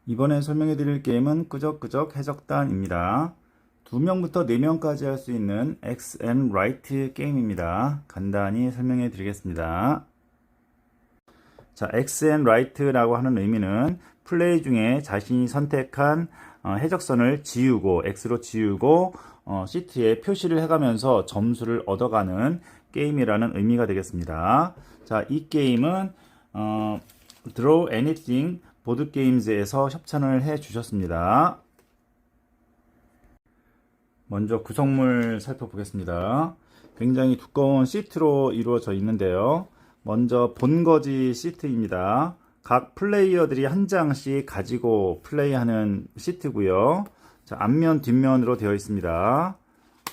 이번에 설명해 드릴 게임은 끄적끄적 해적단입니다. 2명부터 4명까지 할 수 있는 X&Write 게임입니다. 간단히 설명해 드리겠습니다. 자, X&Write라고 하는 의미는 플레이 중에 자신이 선택한 해적선을 지우고 X로 지우고 시트에 표시를 해가면서 점수를 얻어가는 게임이라는 의미가 되겠습니다. 자, 이 게임은 Draw Anything 보드게임즈에서 협찬을 해 주셨습니다. 먼저 구성물 살펴보겠습니다. 굉장히 두꺼운 시트로 이루어져 있는데요. 먼저 본거지 시트입니다. 각 플레이어들이 한 장씩 가지고 플레이하는 시트고요. 자, 앞면 뒷면으로 되어 있습니다.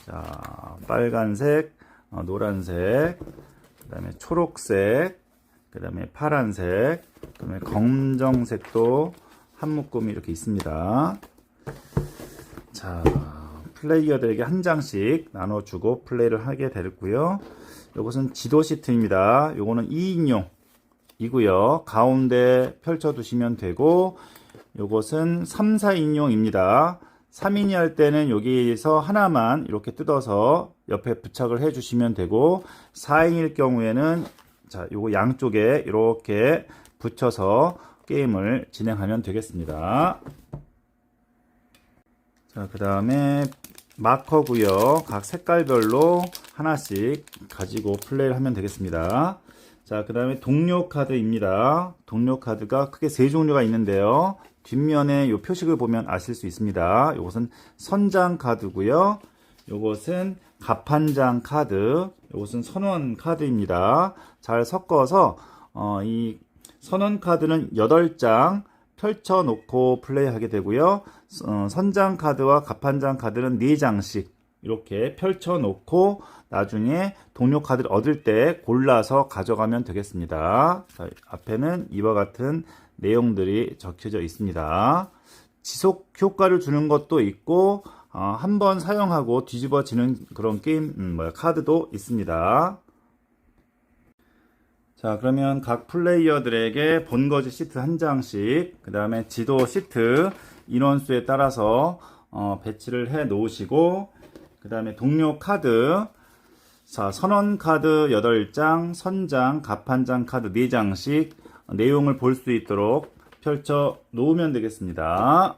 자, 빨간색, 노란색, 그 다음에 초록색, 그 다음에 파란색, 그 다음에 검정색도 한 묶음이 이렇게 있습니다. 자, 플레이어들에게 한 장씩 나눠주고 플레이를 하게 되고요. 이것은 지도 시트입니다. 요거는 2인용이고요. 가운데 펼쳐두시면 되고, 요것은 3, 4인용입니다. 3인이 할 때는 여기에서 하나만 이렇게 뜯어서 옆에 부착을 해주시면 되고, 4인일 경우에는 자, 요거 양쪽에 이렇게 붙여서 게임을 진행하면 되겠습니다. 자, 그 다음에 마커고요. 각 색깔별로 하나씩 가지고 플레이를 하면 되겠습니다. 자, 그 다음에 동료 카드입니다. 동료 카드가 크게 3종류가 있는데요. 뒷면에 요 표식을 보면 아실 수 있습니다. 요것은 선장 카드고요. 요것은 갑판장 카드, 요것은 선원 카드입니다. 잘 섞어서 이 선원 카드는 8장 펼쳐 놓고 플레이하게 되고요. 선장 카드와 갑판장 카드는 4장씩 이렇게 펼쳐 놓고 나중에 동료 카드를 얻을 때 골라서 가져가면 되겠습니다. 자, 앞에는 이와 같은 내용들이 적혀져 있습니다. 지속 효과를 주는 것도 있고 한번 사용하고 뒤집어지는 그런 게임 카드도 있습니다. 자, 그러면 각 플레이어들에게 본거지 시트 한 장씩, 그 다음에 지도 시트 인원수에 따라서 배치를 해 놓으시고, 그 다음에 동료 카드, 자, 선원 카드 8장, 선장, 갑판장 카드 4장씩 내용을 볼 수 있도록 펼쳐 놓으면 되겠습니다.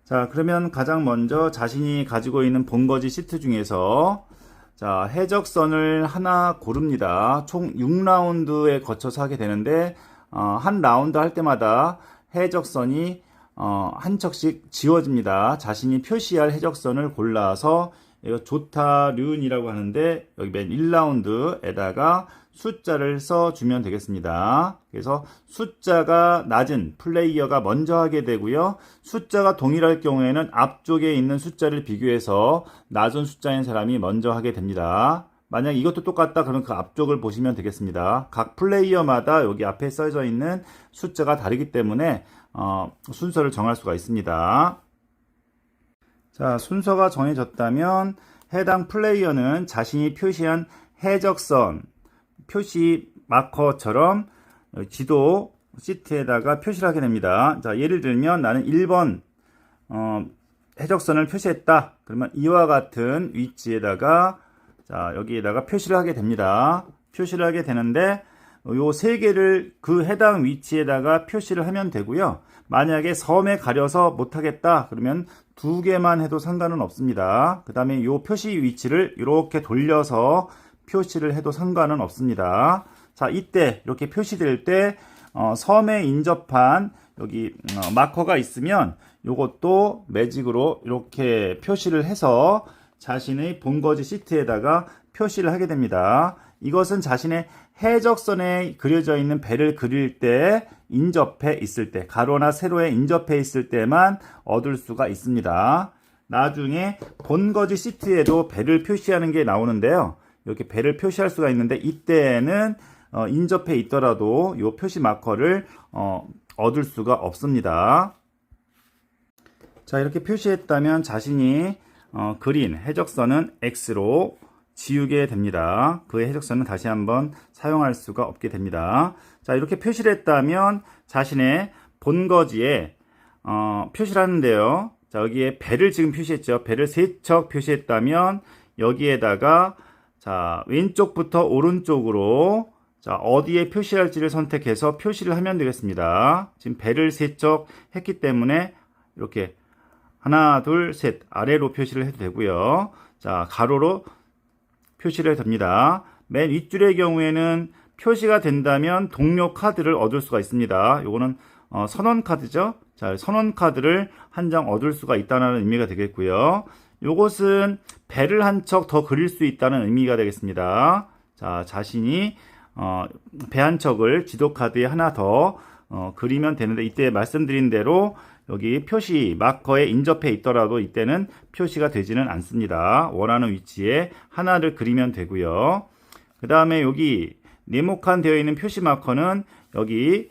자, 그러면 가장 먼저 자신이 가지고 있는 본거지 시트 중에서 자, 해적선을 하나 고릅니다. 총 6라운드에 거쳐서 하게 되는데 한 라운드 할 때마다 해적선이 한 척씩 지워집니다. 자신이 표시할 해적선을 골라서 이거 조타륜이라고 하는데 여기 맨 1라운드에다가 숫자를 써주면 되겠습니다. 그래서 숫자가 낮은 플레이어가 먼저 하게 되고요. 숫자가 동일할 경우에는 앞쪽에 있는 숫자를 비교해서 낮은 숫자인 사람이 먼저 하게 됩니다. 만약 이것도 똑같다 그러면 그 앞쪽을 보시면 되겠습니다. 각 플레이어마다 여기 앞에 써져 있는 숫자가 다르기 때문에 순서를 정할 수가 있습니다. 자, 순서가 정해졌다면 해당 플레이어는 자신이 표시한 해적선 표시 마커처럼 지도 시트에다가 표시를 하게 됩니다. 자, 예를 들면 나는 1번 해적선을 표시했다. 그러면 이와 같은 위치에다가 자, 여기에다가 표시를 하게 됩니다. 표시를 하게 되는데 요 3개를 그 해당 위치에다가 표시를 하면 되고요. 만약에 섬에 가려서 못하겠다 그러면 2개만 해도 상관은 없습니다. 그 다음에 요 표시 위치를 이렇게 돌려서 표시를 해도 상관은 없습니다. 자, 이때 이렇게 표시될 때 섬에 인접한 여기 마커가 있으면 요것도 매직으로 이렇게 표시를 해서 자신의 본거지 시트에다가 표시를 하게 됩니다. 이것은 자신의 해적선에 그려져 있는 배를 그릴 때 인접해 있을 때, 가로나 세로에 인접해 있을 때만 얻을 수가 있습니다. 나중에 본거지 시트에도 배를 표시하는 게 나오는데요. 이렇게 배를 표시할 수가 있는데 이때는 인접해 있더라도 이 표시 마커를 얻을 수가 없습니다. 자, 이렇게 표시했다면 자신이 그린 해적선은 X로 지우게 됩니다. 그 해적선은 다시 한번 사용할 수가 없게 됩니다. 자, 이렇게 표시를 했다면 자신의 본거지에 표시를 하는데요. 자, 여기에 배를 지금 표시했죠. 배를 3척 표시했다면 여기에다가 자, 왼쪽부터 오른쪽으로 자, 어디에 표시할지를 선택해서 표시를 하면 되겠습니다. 지금 배를 3척 했기 때문에 이렇게 하나, 둘, 셋 아래로 표시를 해도 되고요. 자, 가로로 표시를 해도 됩니다. 맨 윗줄의 경우에는 표시가 된다면 동료 카드를 얻을 수가 있습니다. 요거는 선원 카드죠. 자, 선원 카드를 한 장 얻을 수가 있다는 의미가 되겠고요. 요것은 배를 한 척 더 그릴 수 있다는 의미가 되겠습니다. 자, 자신이 배 한 척을 지도 카드에 하나 더 그리면 되는데, 이때 말씀드린 대로 여기 표시 마커에 인접해 있더라도 이때는 표시가 되지는 않습니다. 원하는 위치에 하나를 그리면 되고요. 그 다음에 여기 네모칸 되어 있는 표시 마커는 여기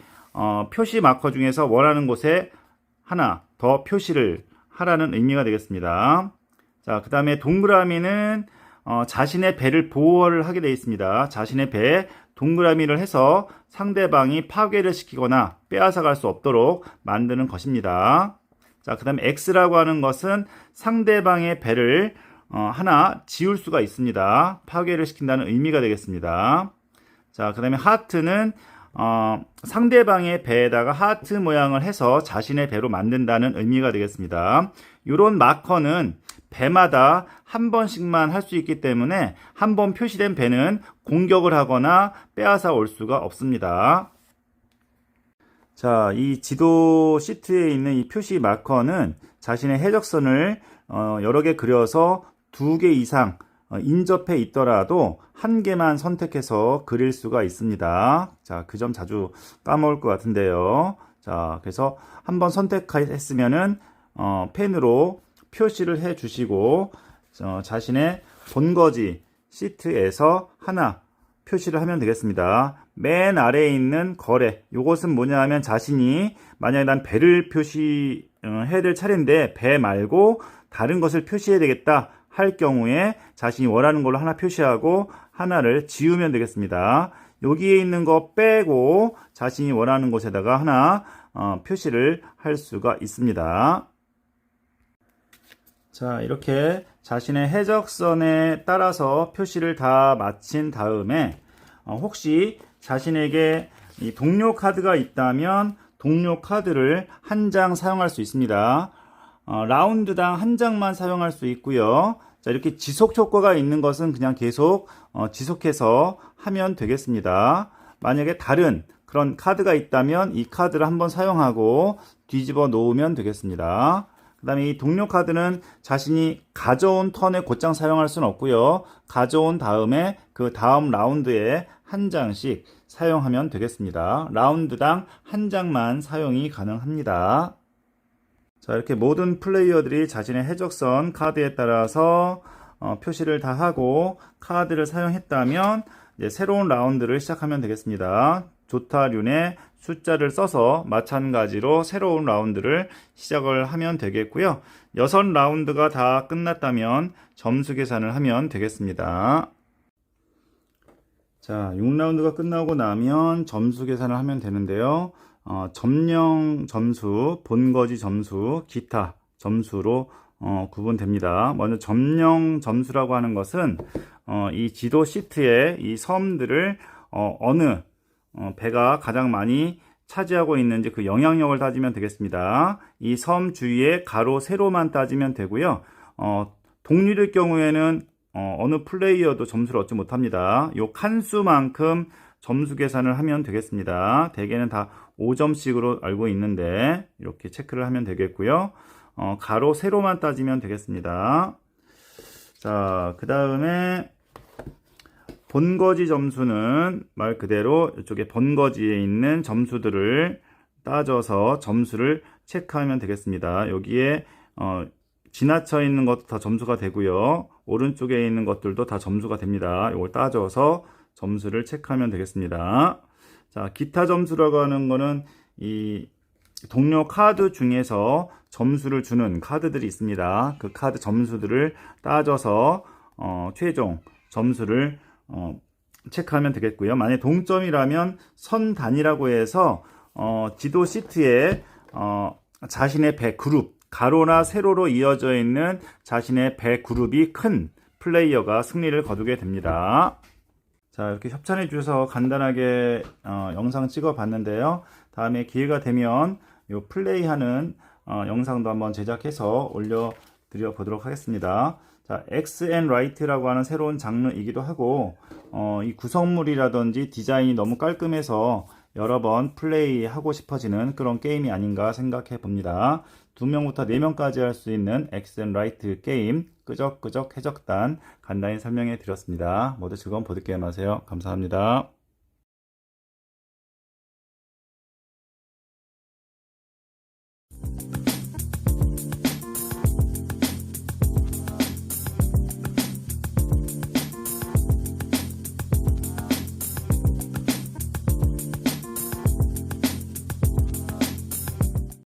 표시 마커 중에서 원하는 곳에 하나 더 표시를 하라는 의미가 되겠습니다. 자, 그 다음에 동그라미는 자신의 배를 보호를 하게 되어 있습니다. 자신의 배에 동그라미를 해서 상대방이 파괴를 시키거나 빼앗아갈 수 없도록 만드는 것입니다. 자, 그 다음에 X라고 하는 것은 상대방의 배를 하나 지울 수가 있습니다. 파괴를 시킨다는 의미가 되겠습니다. 자, 그 다음에 하트는 상대방의 배에다가 하트 모양을 해서 자신의 배로 만든다는 의미가 되겠습니다. 이런 마커는 배마다 한 번씩만 할 수 있기 때문에 한 번 표시된 배는 공격을 하거나 빼앗아 올 수가 없습니다. 자, 이 지도 시트에 있는 이 표시 마커는 자신의 해적선을 여러 개 그려서 2개 이상 인접해 있더라도 한 개만 선택해서 그릴 수가 있습니다. 자, 그 점 자주 까먹을 것 같은데요. 자, 그래서 한번 선택했으면은 펜으로 표시를 해 주시고 자신의 본거지 시트에서 하나 표시를 하면 되겠습니다. 맨 아래에 있는 거래, 이것은 뭐냐 하면 자신이 만약에 난 배를 표시해야 될 차례인데 배 말고 다른 것을 표시해야 되겠다 할 경우에 자신이 원하는 걸로 하나 표시하고 하나를 지우면 되겠습니다. 여기에 있는 거 빼고 자신이 원하는 곳에다가 하나 표시를 할 수가 있습니다. 자, 이렇게 자신의 해적선에 따라서 표시를 다 마친 다음에 혹시 자신에게 이 동료 카드가 있다면 동료 카드를 한 장 사용할 수 있습니다. 라운드당 한 장만 사용할 수 있고요. 자, 이렇게 지속 효과가 있는 것은 그냥 계속 지속해서 하면 되겠습니다. 만약에 다른 그런 카드가 있다면 이 카드를 한번 사용하고 뒤집어 놓으면 되겠습니다. 그 다음에 이 동료 카드는 자신이 가져온 턴에 곧장 사용할 수는 없고요. 가져온 다음에 그 다음 라운드에 한 장씩 사용하면 되겠습니다. 라운드당 한 장만 사용이 가능합니다. 자, 이렇게 모든 플레이어들이 자신의 해적선 카드에 따라서 표시를 다 하고 카드를 사용했다면 이제 새로운 라운드를 시작하면 되겠습니다. 조타륜에 숫자를 써서 마찬가지로 새로운 라운드를 시작을 하면 되겠고요. 6라운드가 다 끝났다면 점수 계산을 하면 되겠습니다. 자, 6라운드가 끝나고 나면 점수 계산을 하면 되는데요. 점령 점수, 본거지 점수, 기타 점수로 구분됩니다. 먼저 점령 점수라고 하는 것은 이 지도 시트에 이 섬들을 어느 배가 가장 많이 차지하고 있는지 그 영향력을 따지면 되겠습니다. 이 섬 주위에 가로, 세로만 따지면 되고요. 동률일 경우에는 어느 플레이어도 점수를 얻지 못합니다. 요 칸수만큼 점수 계산을 하면 되겠습니다. 대개는 다 5점씩으로 알고 있는데 이렇게 체크를 하면 되겠고요. 가로, 세로만 따지면 되겠습니다. 자, 그 다음에 본거지 점수는 말 그대로 이쪽에 본거지에 있는 점수들을 따져서 점수를 체크하면 되겠습니다. 여기에 지나쳐 있는 것도 다 점수가 되고요. 오른쪽에 있는 것들도 다 점수가 됩니다. 이걸 따져서 점수를 체크하면 되겠습니다. 자, 기타 점수라고 하는 거는 이 동료 카드 중에서 점수를 주는 카드들이 있습니다. 그 카드 점수들을 따져서 최종 점수를 체크하면 되겠고요. 만약 동점이라면 선 단위라고 해서 지도 시트에 자신의 배 그룹, 가로나 세로로 이어져 있는 자신의 배 그룹이 큰 플레이어가 승리를 거두게 됩니다. 자, 이렇게 협찬해 주셔서 간단하게 영상 찍어 봤는데요. 다음에 기회가 되면 요 플레이하는 영상도 한번 제작해서 올려드려 보도록 하겠습니다. 자, 엑스앤라이트라고 하는 새로운 장르이기도 하고 이 구성물이라든지 디자인이 너무 깔끔해서 여러 번 플레이하고 싶어지는 그런 게임이 아닌가 생각해 봅니다. 2명부터 4명까지 할 수 있는 엑스앤라이트 게임 끄적끄적 해적단 간단히 설명해 드렸습니다. 모두 즐거운 보드게임 하세요. 감사합니다.